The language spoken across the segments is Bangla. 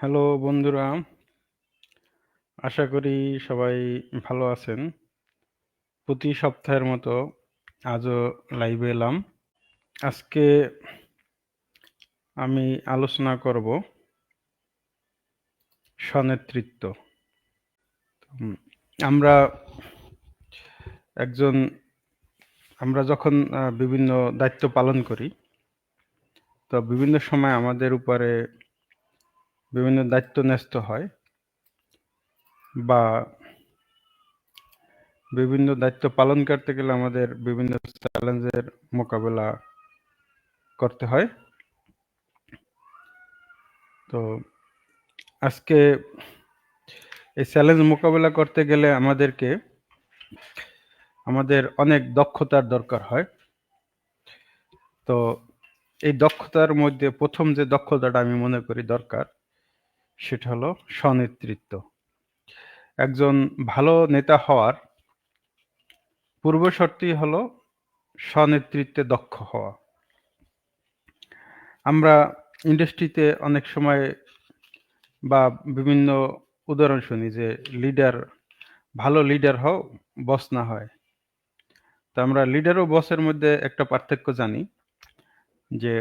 হ্যালো বন্ধুরা, আশা করি সবাই ভালো আছেন। প্রতি সপ্তাহের মতো আজও লাইভে এলাম। আজকে আমি আলোচনা করব স্বনেতৃত্ব। হুম, আমরা একজন আমরা যখন বিভিন্ন দায়িত্ব পালন করি, তো বিভিন্ন সময় আমাদের উপরে বিভিন্ন দায়িত্ব ন্যস্ত হয় বা বিভিন্ন দায়িত্ব পালন করতে গেলে আমাদের বিভিন্ন চ্যালেঞ্জের মোকাবেলা করতে হয়। তো আজকে এই চ্যালেঞ্জ মোকাবেলা করতে গেলে আমাদের অনেক দক্ষতার দরকার হয়। তো এই দক্ষতার মধ্যে প্রথম যে দক্ষতাটা আমি মনে করি দরকার, সেটা হলো স্বনেতৃত্ব। একজন ভালো নেতা হওয়ার পূর্বশর্তই হলো স্বনেতৃত্বে দক্ষ হওয়া। আমরা ইন্ডাস্ট্রিতে অনেক সময় বা বিভিন্ন উদাহরণ শুনি যে ভালো লিডার হও, বস না হয়। তো আমরা লিডার ও বসের মধ্যে একটা পার্থক্য জানি যে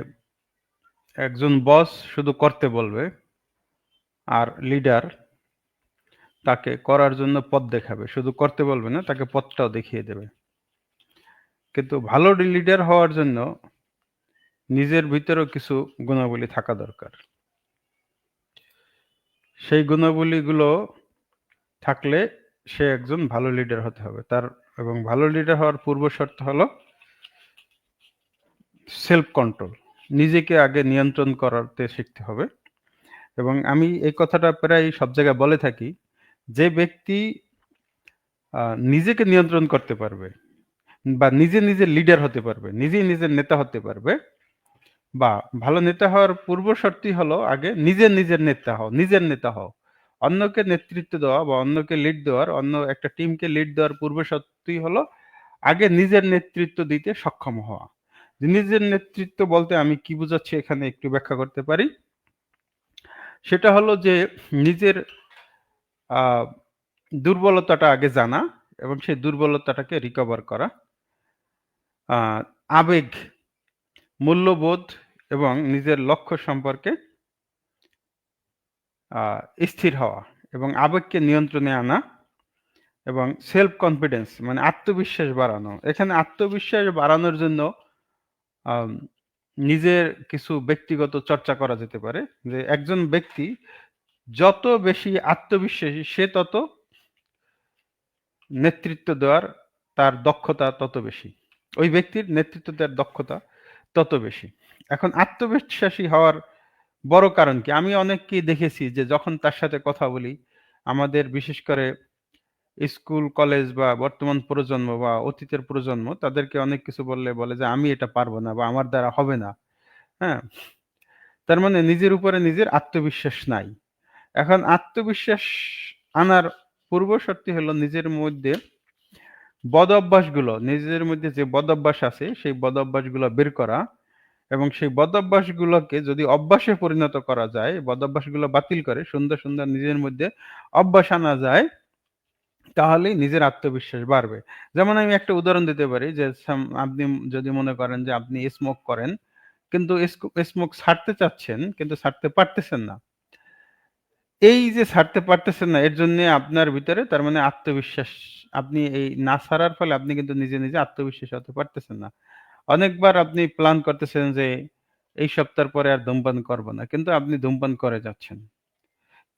একজন বস শুধু করতে বলবে, আর লিডার তাকে করার জন্য পথ দেখাবে, শুধু করতে বলবে না, তাকে পথটাও দেখিয়ে দেবে। কিন্তু ভালো লিডার হওয়ার জন্য নিজের ভিতরেও কিছু গুণাবলী থাকা দরকার। সেই গুণাবলীগুলো থাকলে সে একজন ভালো লিডার হতে হবে। এবং ভালো লিডার হওয়ার পূর্ব শর্ত হলো সেলফ কন্ট্রোল। নিজেকে আগে নিয়ন্ত্রণ করতে শিখতে হবে। এবং আমি এই কথাটা প্রায় সব জায়গায় বলে থাকি, যে ব্যক্তি নিজেকে নিয়ন্ত্রণ করতে পারবে বা নিজে লিডার হতে পারবে, নিজের নেতা হতে পারবে, বা ভালো নেতা হওয়ার পূর্ব শর্তই হলো আগে নিজের নেতা হও। অন্যকে নেতৃত্ব দেওয়া বা অন্যকে লিড দেওয়ার, অন্য একটা টিমকে লিড দেওয়ার পূর্ব শর্তই হলো আগে নিজের নেতৃত্ব দিতে সক্ষম হওয়া। নিজের নেতৃত্ব বলতে আমি কি বুঝাচ্ছি এখানে একটু ব্যাখ্যা করতে পারি। সেটা হলো যে নিজের দুর্বলতাটা আগে জানা এবং সেই দুর্বলতাটাকে রিকভার করা, আবেগ, মূল্যবোধ এবং নিজের লক্ষ্য সম্পর্কে স্থির হওয়া এবং আবেগকে নিয়ন্ত্রণে আনা এবং সেলফ কনফিডেন্স মানে আত্মবিশ্বাস বাড়ানো। এখানে আত্মবিশ্বাস বাড়ানোর জন্য আম নিজের কিছু ব্যক্তিগত চর্চা করা যেতে পারে। যে একজন ব্যক্তি যত বেশি আত্মবিশ্বাসী, সে তত নেতৃত্ব দেওয়ার তার দক্ষতা তত বেশি। ওই ব্যক্তির নেতৃত্ব দেওয়ার দক্ষতা তত বেশি। এখন আত্মবিশ্বাসী হওয়ার বড় কারণ কি? আমি অনেককেই দেখেছি যে যখন তার সাথে কথা বলি, আমাদের বিশেষ করে স্কুল, কলেজ বা বর্তমান প্রজন্ম বা অতীতের প্রজন্ম, তাদেরকে অনেক কিছু বলে যে, "আমি এটা পারব না" বা "আমার দ্বারা হবে না।" হ্যাঁ? তার মানে নিজের উপরে নিজের আত্মবিশ্বাস নাই। এখন আত্মবিশ্বাস আনার পূর্ব শর্তই হলো নিজের মধ্যে যে বদঅভ্যাস আছে, সেই বদঅভ্যাসগুলো বের করা এবং সেই বদঅভ্যাসগুলোকে যদি অভ্যাসে পরিণত করা যায়, বদঅভ্যাসগুলো বাতিল করে সুন্দর নিজের মধ্যে অভ্যাস আনা যায়, তাহলেই নিজের আত্মবিশ্বাস বাড়বে। যেমন আমি একটা উদাহরণ দিতে পারি যে আপনি যদি মনে করেন যে আপনি স্মোক করেন, কিন্তু স্মোক ছাড়তে চাচ্ছেন কিন্তু ছাড়তে পারতেছেন না। এই যে ছাড়তে পারতেছেন না, এর জন্যে আপনার ভিতরে তার মানে আত্মবিশ্বাস, আপনি এই না ছাড়ার ফলে আপনি কিন্তু নিজে আত্মবিশ্বাসী হতে পারতেছেন না। অনেকবার আপনি প্ল্যান করতেছেন যে এই সপ্তাহের পরে আর ধূমপান করব না। কিন্তু আপনি ধূমপান করে যাচ্ছেন।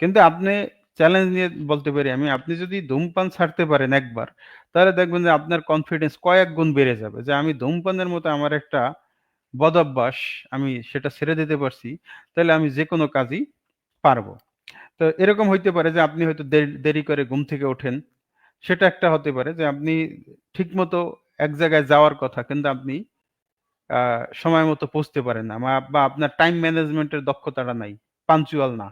কিন্তু আপনি চ্যালেঞ্জ নিয়ে বলতে পারি আমি, আপনি যদি ধূমপান ছাড়তে পারেন একবার, তাহলে দেখবেন যে আপনার কনফিডেন্স কয়েক গুণ বেড়ে যাবে। যে আমি ধূমপানের মতো আমার একটা বদঅভ্যাস, আমি সেটা ছেড়ে দিতে পারছি, তাহলে আমি যেকোনো কাজই পারব। তো এরকম হইতে পারে যে আপনি হয়তো দেরি করে ঘুম থেকে ওঠেন। সেটা একটা হতে পারে যে আপনি ঠিকমতো এক জায়গায় যাওয়ার কথা, কিন্তু আপনি আ সময় মতো পৌঁছতে পারেন না। বা আপনার টাইম ম্যানেজমেন্ট এর দক্ষতাটা নাই। পাংচুয়াল না।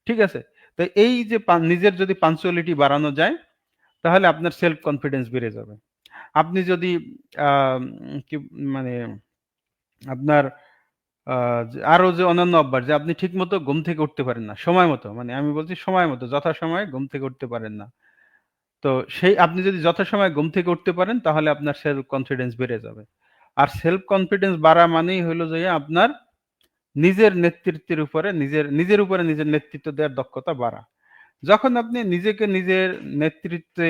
ঠিক আছে? তো এই যে নিজের যদি পাংচুয়ালিটি বাড়ানো যায়, তাহলে আপনার সেলফ কনফিডেন্স বেড়ে যাবে। আপনি যদি আ কি মানে আপনার আ আরো যে অন্যান্য অভ্যাস যে আপনি ঠিকমতো ঘুম থেকে উঠতে পারেন না। সময় মতো মানে আমি বলছি সময় মতো যথাসময়ে ঘুম থেকে উঠতে পারেন না। তো সেই আপনি যদি যথাসময়ে ঘুম থেকে উঠতে পারেন তাহলে আপনার সেলফ কনফিডেন্স বেড়ে যাবে। আর সেলফ কনফিডেন্স বাড়া মানেই হইলো যে আপনার নিজের নেতৃত্বের উপরে নিজের উপরে নিজের নেতৃত্ব দেওয়ার দক্ষতা বাড়া। যখন আপনি নিজেকে নিজের নেতৃত্বে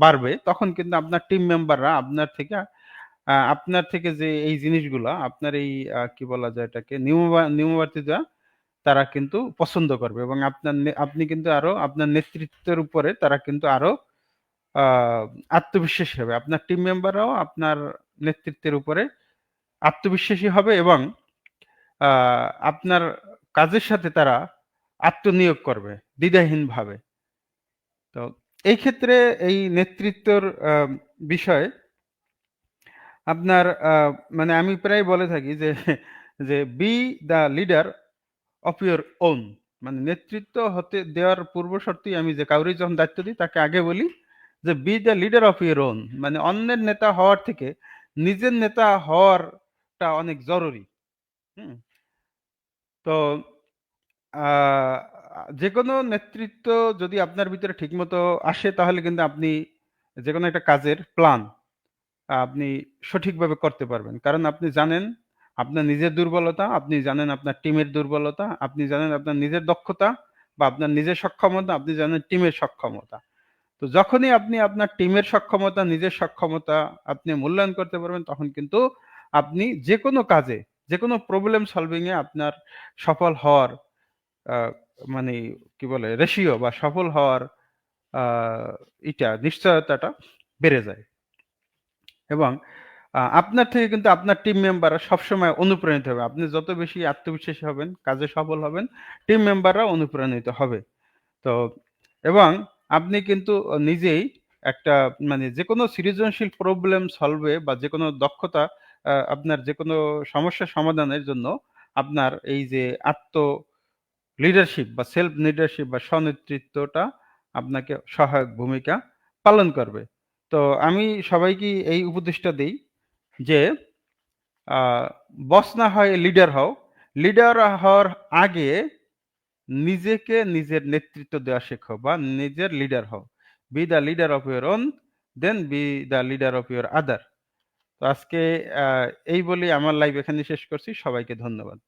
বাড়বে তখন কিন্তু আপনার টিম মেম্বাররা আপনার থেকে যে এই জিনিসগুলা আপনার এই কি বলা যায় এটাকে নিয়মাবর্তিতা তারা কিন্তু পছন্দ করবে এবং আপনি কিন্তু আরো আপনার নেতৃত্বের উপরে তারা কিন্তু আরো আ আত্মবিশ্বাসী হবে। আপনার টিম মেম্বাররাও আপনার নেতৃত্বের উপরে আত্মবিশ্বাসী হবে এবং আ আপনার কাজের সাথে তারা আত্মনিয়োগ করবে দ্বিধাহীনভাবে। তো এই ক্ষেত্রে এই নেতৃত্বর বিষয়ে আপনার মানে আমি প্রায় বলে থাকি যে B the leader of your on মানে নেতৃত্ব হতে দেওয়ার পূর্ব শর্তেই আমি যে কাউরি যখন দায়িত্ব দিই তাকে আগে বলি যে B the leader of your on মানে অন্যের নেতা হওয়ার থেকে নিজের নেতা হওয়ারটা অনেক জরুরি। হুম? তো আ যেকোনো নেতৃত্ব যদি আপনার ভিতরে ঠিকমতো আসে তাহলে কিন্তু আপনি যেকোনো একটা কাজের প্ল্যান আপনি সঠিকভাবে করতে পারবেন। কারণ আপনি জানেন আপনার নিজের দুর্বলতা, আপনি জানেন আপনার টিমের দুর্বলতা, আপনি জানেন আপনার নিজের দক্ষতা বা আপনার নিজের সক্ষমতা, আপনি জানেন টিমের সক্ষমতা। তো যখনই আপনি আপনার টিমের সক্ষমতা, নিজের সক্ষমতা আপনি মূল্যায়ন করতে পারবেন তখন কিন্তু আপনি যেকোনো কাজে, যেকোনো প্রবলেম সলভিং এ আপনার সফল হওয়ার আ মানে কি বলে রেশিও বা সফল হওয়ার আ নিশ্চয়তাটা বেড়ে যায়। এবং আপনার থেকে কিন্তু আপনার টিম মেম্বাররা সবসময় অনুপ্রাণিত হবে। আপনি যত বেশি আত্মবিশ্বাসী হবেন, কাজে সফল হবেন, টিম মেম্বাররা অনুপ্রাণিত হবে। তো এবং আপনি কিন্তু নিজেই একটা মানে যেকোনো সৃজনশীল প্রবলেম সলভ এ বা যেকোনো দক্ষতা আপনার যেকোনো সমস্যা সমাধানের জন্য আপনার এই যে লিডারশিপ বা সেলফ লিডারশিপ বা স্বনেতৃত্বটা আপনাকে সহায়ক ভূমিকা পালন করবে। তো আমি সবাইকে এই উপদেশটা দেই যে আ বস না হয়ে লিডার হও। লিডার হওয়ার আগে নিজেকে নিজের নেতৃত্ব দেওয়া শেখো বা নিজের লিডার হও। Be the leader of your own, then be the leader of your other. তো আজকে আ এই বলেই আমার লাইভ এখানে শেষ করছি। সবাইকে ধন্যবাদ।